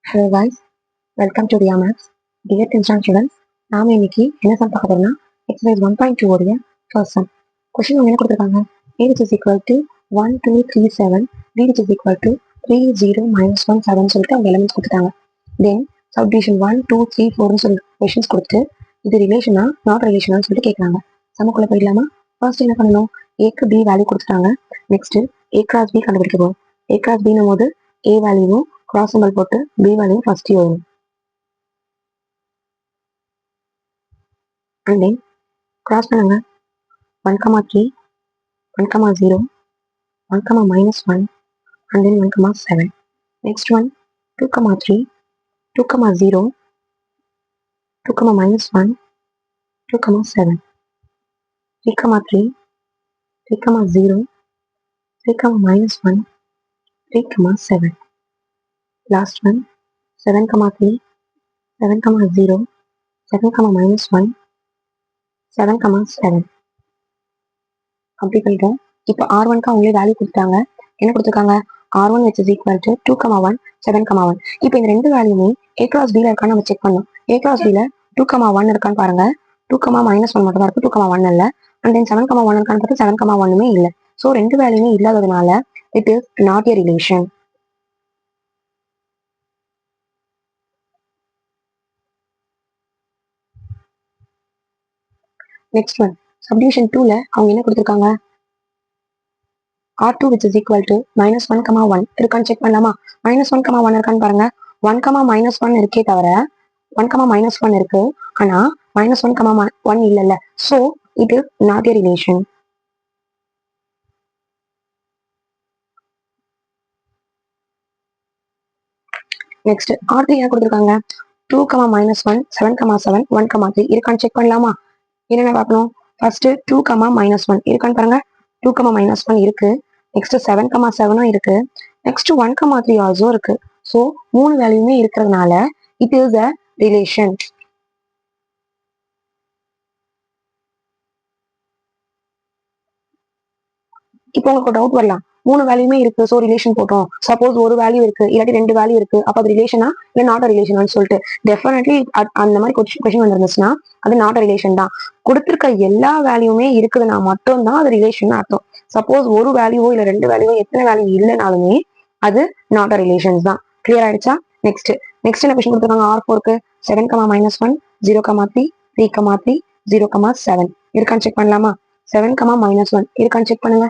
Hello guys, welcome to Ria Maths. Dear 10th standard students, நாம இன்னைக்கு என்ன some பார்க்க போறோம்னா எக்ஸசைஸ் 1.2 உடைய ஃபர்ஸ்ட் சம். क्वेश्चन என்ன கொடுத்திருக்காங்க? a which is equal to 1237 b which is equal to 30 minus 17 சொல்லிட்டு அவங்க எலிமெண்ட்ஸ் கொடுத்துட்டாங்க. Then subdivision 1 2 3 4 னு சொல்லி क्वेश्चंस கொடுத்து இது ரிலேஷனா நாட் ரிலேஷனான்னு சொல்லிட்டு கேக்குறாங்க. சம்முக்குள்ள போயிடலாமா? ஃபர்ஸ்ட் என்ன பண்ணணும்? a க்கு b வேல்யூ கொடுத்துட்டாங்க. நெக்ஸ்ட் a cross b கண்டுபிடிக்க போறோம். a cross b னும் போது a வேல்யூவும் cross symbol போட்டு b வேல்யூ ஃபர்ஸ்ட் எழுதணும். And then cross பண்ணுங்க. 1, 3, 1, 0, 1, -1 and then 1, 7. Next one 2, 3, 2, 0, 2, -1, 2, 7, 3, 3, 3, 0, 3, -1, 3, 7. Last one 7, 3, 7, 0, 7, -1, 7, 7. Complete பண்ணிட்டோம். இப்போ r1க்கு அவங்களே வேல்யூ கொடுத்தாங்க. என்ன கொடுத்துருக்காங்க? r1 which is equal to 2, 1, 7, 1. இப்போ இந்த ரெண்டு வேல்யூமே a cross b ல இருக்கான்னு நம்ம செக் பண்ணோம். a cross b ல 2, 1 இருக்கான்னு பாருங்க. 2, -1 மட்டும் தான் இருக்கு. 2, 1 இல்ல. and then 7, 1 இருக்கான்னு பார்த்து 7, 1மே இல்ல. ஸோ ரெண்டு வேல்யூமே இல்லாததுனால it is not a relation. Next one subdivision 2ல அவங்க என்ன கொடுத்துருக்காங்க? r2 which is equal to -1, 1 இருக்கான்னு செக் பண்ணலாமா? -1, 1 இருக்கான்னு பாருங்க. 1, -1 இருக்கே தவிர 1, -1 இருக்கு. ஆனா -1, 1 இல்ல. So it is not a relation. Next r3 என்ன கொடுத்துருக்காங்க? 2, -1, 7, 7, 1, 3 இருக்கான்னு செக் பண்ணலாமா? என்னென்ன பார்க்கணும்? ஃபர்ஸ்ட் 2, -1 இருக்கான்னு பாருங்க. 2, -1 இருக்கு. நெக்ஸ்ட் 7, 7 இருக்கு. நெக்ஸ்ட் 1, 3 ஆல்சோ இருக்கு. ஸோ மூணு வேல்யூமே இருக்கிறதுனால it is a relation. இப்போ உங்களுக்கு டவுட் வரலாம், மூணு வேல்யூமே இருக்கு ஸோ ரிலேஷன் போட்டோம். சப்போஸ் ஒரு வேல்யூ இருக்கு இல்லாட்டி ரெண்டு வேல்யூ இருக்கு அப்ப அது ரிலேஷனா இல்ல நாட் ரிலேஷனான்னு சொல்லிட்டு டெஃபினெட்லி அந்த மாதிரி கொஸ்டின் வந்துருந்துச்சுன்னா அது நாட் ரிலேஷன் தான். கொடுத்திருக்க எல்லா வேல்யூமே இருக்குதுன்னா மட்டும்தான் அது ரிலேஷன் அர்த்தம். சப்போஸ் ஒரு வேல்யூவோ இல்ல ரெண்டு வேல்யூவோ எத்தனை வேல்யூ இல்லைனாலுமே அது நாட் ரிலேஷன்ஸ் தான். கிளியர் ஆயிடுச்சா? நெக்ஸ்ட் என்ன கொஸ்டின் கொடுத்துருக்காங்க? r4க்கு 7, -1, 0, 3, 3, 3, 0, 7 இருக்கான்னு செக் பண்ணலாமா? 7, -1 இருக்கான்னு செக் பண்ணுங்க.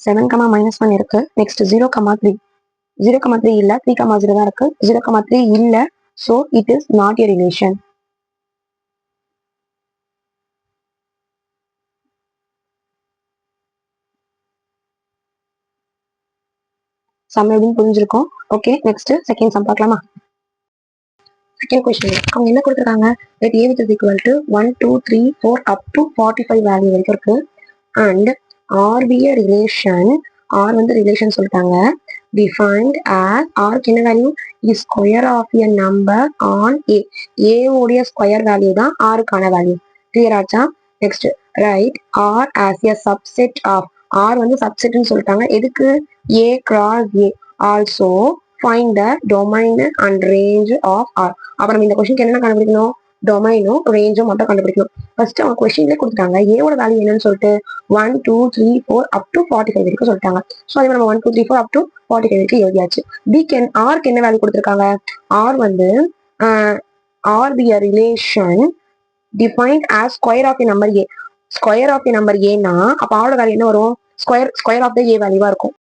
7, -1 இருக்கு. நெக்ஸ்ட் 0, 3. 0, 3 இல்ல. 3, 0 தான் இருக்கு. 0, 3 இல்ல. So it is not a relation. Sum எப்படின்னு புரிஞ்சிருக்கும். ஓகே, நெக்ஸ்ட் செகண்ட் சம் பார்க்கலாமா? செகண்ட் கொஸ்டின் அவங்க என்ன கொடுத்துருக்காங்க? that a which is equal to 1, 2, 3, 4 up to 45 value வரைக்கும் இருக்கு. and r be a relation. r வந்து ரிலேஷன் சொல்லிட்டாங்க. defined as r என்ன value? is square of a number on a. a உடைய ஸ்கொயர் வேல்யூ தான் r க்கான value. Clear ஆச்சா? Next right r as a subset of. r வந்து சப்செட்னு சொல்லிட்டாங்க. எதுக்கு? a cross a. also find the domain and range of r. அப்ப நம்ம இந்த கொஸ்டினுக்கு என்ன கண்டுபிடிக்கணும்? டொமைனும் ரேஞ்சும் மட்டும் கண்டுபிடிக்கணும். ஃபர்ஸ்ட் அவங்க கொஸ்டின்ல கொடுத்துட்டாங்க ஏவோட வேல்யூ என்னன்னு சொல்லிட்டு 1, 2, 3, 4 up to 45 வரைக்கும் சொல்லிட்டாங்க. ஸோ அதே நம்ம 1, 2, 3, 4 up to 45 வரைக்கும் எழுதியாச்சு. ஆர்க்கு என்ன வேல்யூ கொடுத்துருக்காங்க? ஆர் வந்து R be a relation defined as square of a number a. Square of a number ஏன்னா அப்ப ஆரோட வேல்யூ என்ன வரும்? ஸ்கொயர் ஆஃப் த a வேல்யூவா இருக்கும்.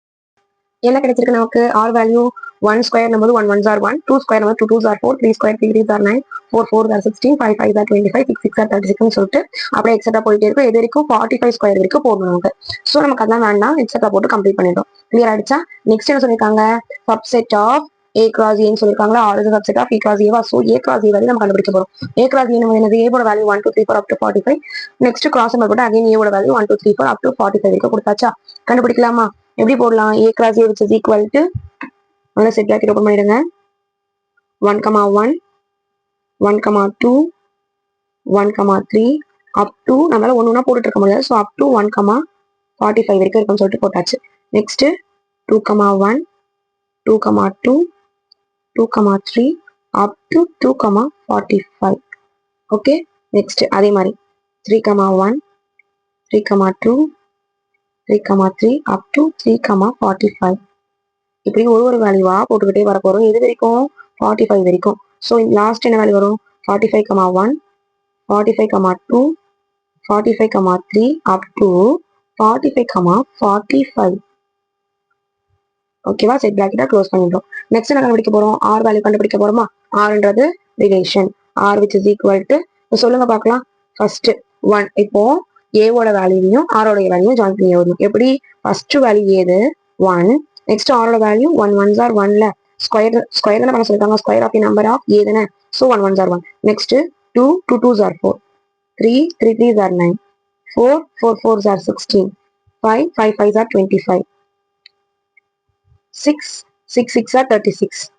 என்ன கிடைச்சிருக்கு நமக்கு? R value 1 square number 1 1s are 1, 2 square number 2 2s are 4, 3 square 3 3s are 9, 4 4s are 16, 5 5s are 25, 6 6 are 36 சொல்லிட்டு அப்படியே எக்ஸெட்ரா போயிட்டே இருக்கும். எது வரைக்கும் 45 ஸ்கொயர் வரைக்கும் போடணும் நமக்கு. ஸோ நமக்கு அதெல்லாம் வேண்டாம், எக்ஸெட்ரா போட்டு கம்ப்ளீட் பண்ணிட்டோம். கிளியர் ஆயிடுச்சா? நெக்ஸ்ட் என்ன சொல்லியிருக்காங்க? Subset of a cross a சொல்லிருக்காங்களா? R is subset of a cross a வா? So a cross a value நம்ம கண்டுபிடிக்க போறோம். a cross a நம்ம என்னது? a ஓட value 1 2 3 4 up to 45. Next cross number போட்டு அகைன் a ஓட வேல்யூ 1 2 3 4 up to 45 வரைக்கும் கொடுத்தாச்சா? கண்டுபிடிக்கலாமா? எப்படி போடலாம்? a cross a which is equal to நல்லா செட் ஆக்கி ஓபன் பண்ணிடுங்க. 1, 1, 1, 2, 1, 3 up to நம்மளால ஒண்ணா போட்டுட்டு இருக்க முடியாது. ஸோ up to 1, 45 வரைக்கும் இருக்கும்னு சொல்லிட்டு போட்டாச்சு. Next 2, 1, 2, 2, 2,3 up to 2,45. Okay next அதே மாதிரி 3,1 3,2 3,3 up to 3,45. இப்படி ஒரு வேல்யூவா போட்டுக்கிட்டே வர போறோம். எது வரைக்கும் 45 வரைக்கும். ஸோ லாஸ்ட் என்ன வேல்யூ வரும் 45,1 45,2 45,3 up to 45,45. ஓகேவா செட் பிராக்கெட்டா க்ளோஸ் பண்ணிட்டோம். நெக்ஸ்ட் என்ன கண்டுபிடிக்க போறோம் ஆர் வேல்யூ கண்டுபிடிக்க போறோமா ஆர்ன்றது relation R which is equal to சொல்லுங்க பார்க்கலாம் ஃபர்ஸ்ட் 1 இப்போ ஏவோட வேல்யூவையும் ஆரோட வேல்யூவும் ஜாயின் பண்ணி வரும் எப்படி ஃபர்ஸ்ட் வேல்யூ ஏது 1 நெக்ஸ்ட் ஆரோட வேல்யூ 1 1s are 1ல ஸ்கொயர் தானே பண்ண சொல்லிருக்காங்க square of the number of A தானே so 1 1s are 1 next 2 2 2s are 4 3 3 3s are 9 4 4 4s are 16 5 5 5s are 25 6 6 6 are 36.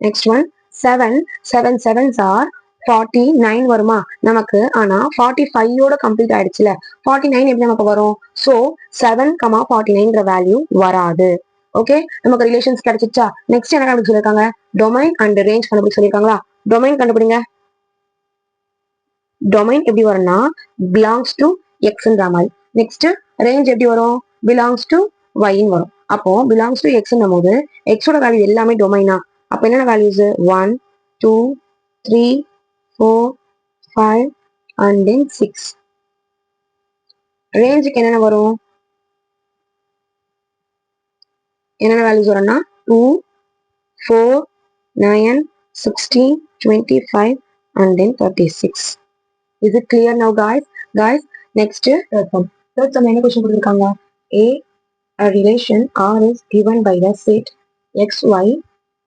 Next one 7 7 7s are 49 வருமா நமக்கு ஆனா 45 ஓட கம்ப்ளீட் ஆயிடுச்சுல 49 எப்படி நமக்கு வரும் சோ 7,49ன்ற வேல்யூ வராது ஓகே நமக்கு ரிலேஷன்ஸ் கிடைச்சிச்சா நெக்ஸ்ட் என்ன கண்டுபிடிச்சு சொல்லிருக்காங்க டொமைன் அண்ட் ரேஞ்ச் கண்டுபிடிச்சு சொல்லிருக்காங்களா டொமைன் கண்டுபிடிங்க டொமைன் எப்படி வரும்னா பிலாங்ஸ் டு எக்ஸ்ன்ற மாதிரி நெக்ஸ்ட் ரேஞ்ச் எப்படி வரும் பிலாங்ஸ் டு ஒய்ன்னு வரும் அப்போ பிலாங்ஸ் டு எக்ஸ்ன்னும் போது எக்ஸோட வேல்யூ எல்லாமே டொமைனா அப்போ என்னென்ன வேல்யூஸ் 1 2 3 4 5 and then 6 ரேஞ்சுக்கு என்னென்ன வரும் என்னென்ன வேல்யூஸ் வரும்னா 2 4 9 16 25 and then 36 is it clear now guys next third sum என்ன क्वेश्चन கொடுத்திருக்காங்க a relation R is given by the set xy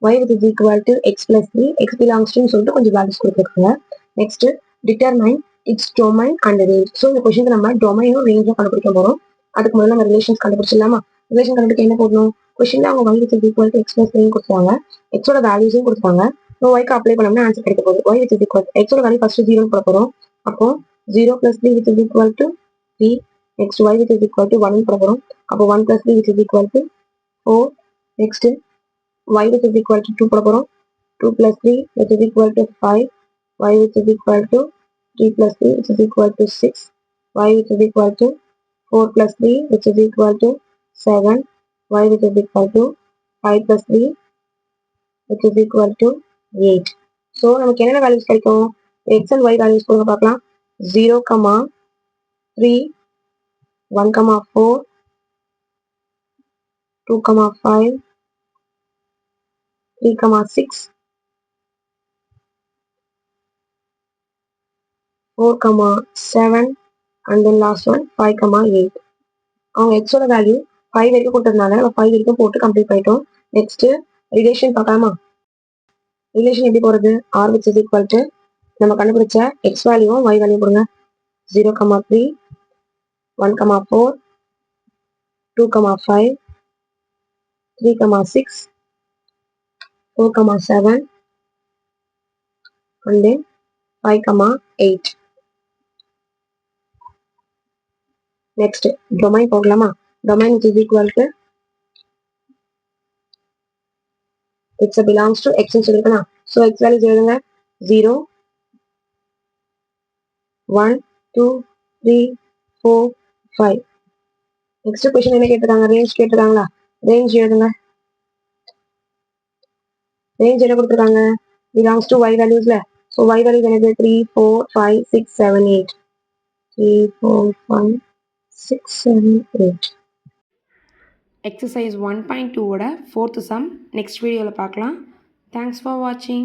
y which is equal to x plus 3 x belongs to சொல்லிட்டு கொஞ்சம் values கொடுத்திருக்காங்க next determine its domain and range so இந்த question நம்ம டொமைனும் ரேஞ்சும் கண்டுபிடிக்க போறோம் அதுக்கு முதல்ல நம்ம ரிலேஷன்ஸ் கண்டுபிடிச்சிடலாமா ரிலேஷன் கண்டுபிடிக்க என்ன போடணும் क्वेश्चनல அவங்க y which is equal to x plus 3 கொடுத்தாங்க x ஓட வேல்யூஸும் கொடுத்தாங்க so y க்கு அப்ளை பண்ணோம்னா ஆன்சர் கிடைக்க போகுது y which is equal to x ஓட வேல்யூ ஃபர்ஸ்ட் 0 ன்னு போட போறோம் அப்போ 0 plus 3 which is equal to 3 next y which is equal to 1 போட போறோம் அப்போ 1 plus 3 which is equal to 4 next y which is equal to 2 போட போறோம் 2 plus 3 which is equal to 5 y which is equal to 3 plus 3 which is equal to 6 y which is equal to 4 plus 3 which is equal to 7 y which is equal to 5 plus 3 which is equal to 8 so நமக்கு என்னென்ன values கிடைக்கும் x and y values கொடுங்க பார்க்கலாம் 0, 3 1, 4 2, 5 3, 6 4, 7 and then last one 5, 8 அவங்க x ஓட value 5 வரைக்கும் கொடுத்ததுனால நம்ம 5 வரைக்கும் போட்டு கம்ப்ளீட் பண்ணிட்டோம் நெக்ஸ்ட் ரிலேஷன் பார்க்கலாமா ரிலேஷன் எப்படி போறது r which is equal to நம்ம கண்டுபிடிச்ச x வேல்யூவும் y வேல்யூ போடுங்க 0, 3 1, 4 2, 5 3, 6 4, 7 and then 5, 8 next domain போகலாமா domain which is equal to x belongs to x ன்னு சொல்லிருக்கேனா so x values எழுதுங்க 0 1 2 3 4 5 next question என்ன கேட்டிருக்காங்க range கேட்டிருக்காங்களா range எழுதுங்க range என்ன கொடுத்திருக்காங்க belongs to y valuesல so y values என்னது 3 4 5 6 7 8 3 4 5 6 7 8 exercise 1.2 ஓட 4th sum next வீடியோல பார்க்கலாம் thanks for watching